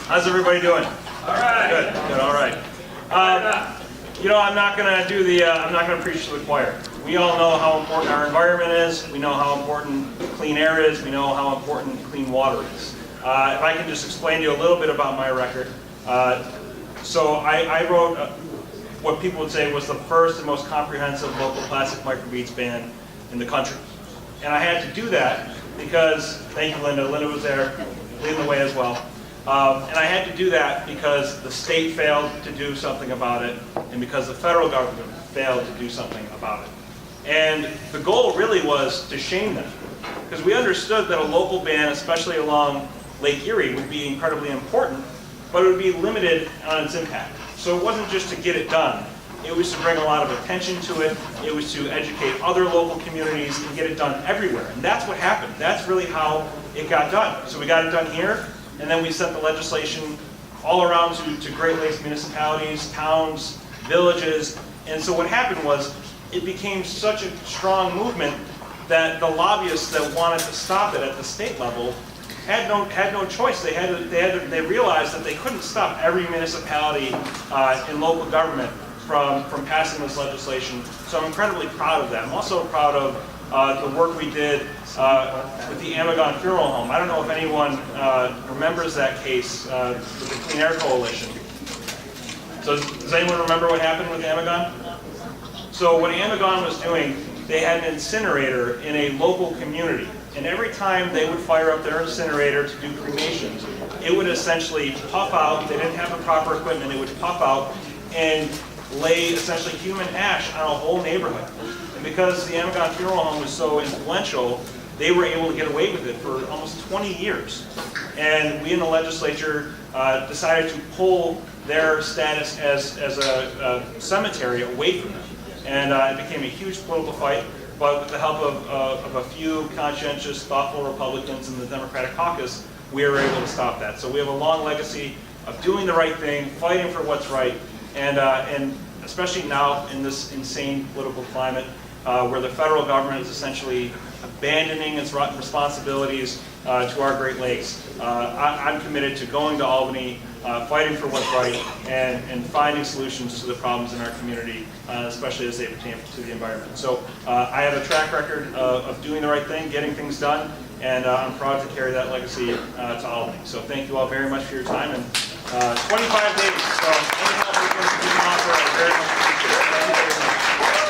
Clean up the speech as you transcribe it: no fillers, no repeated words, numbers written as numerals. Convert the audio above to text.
How's everybody doing? All right. Good. Good. All right. I'm not going to do the. I'm not going to preach to the choir. We all know how important our environment is. We know how important clean air is. We know how important clean water is. If I can just explain to you a little bit about my record. So I wrote what people would say was the first and most comprehensive local plastic microbeads ban in the country. And I had to do that because, thank you, Linda. Linda was there leading the way as well. And I had to do that because the state failed to do something about it, and because the federal government failed to do something about it. And the goal really was to shame them, because we understood that a local ban, especially along Lake Erie, would be incredibly important, but it would be limited on its impact. So it wasn't just to get it done. It was to bring a lot of attention to it. It was to educate other local communities and get it done everywhere. And that's what happened. That's really how it got done. So we got it done here, and then we sent the legislation all around to Great Lakes municipalities, towns, villages. And so what happened was it became such a strong movement that the lobbyists that wanted to stop it at the state level had no choice. They realized that they couldn't stop every municipality in local government from passing this legislation. So I'm incredibly proud of that. I'm also proud of the work we did with the Amagon Funeral Home. I don't know if anyone remembers that case with the Clean Air Coalition. So does anyone remember what happened with Amagon? So what Amagon was doing, they had an incinerator in a local community. And every time they would fire up their incinerator to do cremations, it would essentially puff out. They didn't have the proper equipment. It would puff out and lay essentially human ash on a whole neighborhood. And because the Amagon Funeral Home was so influential, they were able to get away with it for almost 20 years. And we in the legislature decided to pull their status as a cemetery away from them. And it became a huge political fight. But with the help of a few conscientious, thoughtful Republicans in the Democratic caucus, we were able to stop that. So we have a long legacy of doing the right thing, fighting for what's right, and especially now in this insane political climate where the federal government is essentially abandoning its responsibilities to our Great Lakes. I'm committed to going to Albany, fighting for what's right, and finding solutions to the problems in our community, especially as they pertain to the environment. So I have a track record of doing the right thing, getting things done, and I'm proud to carry that legacy to Albany. So thank you all very much for your time, and 25 days. So any help we can offer, I very much appreciate it. Thank you very much.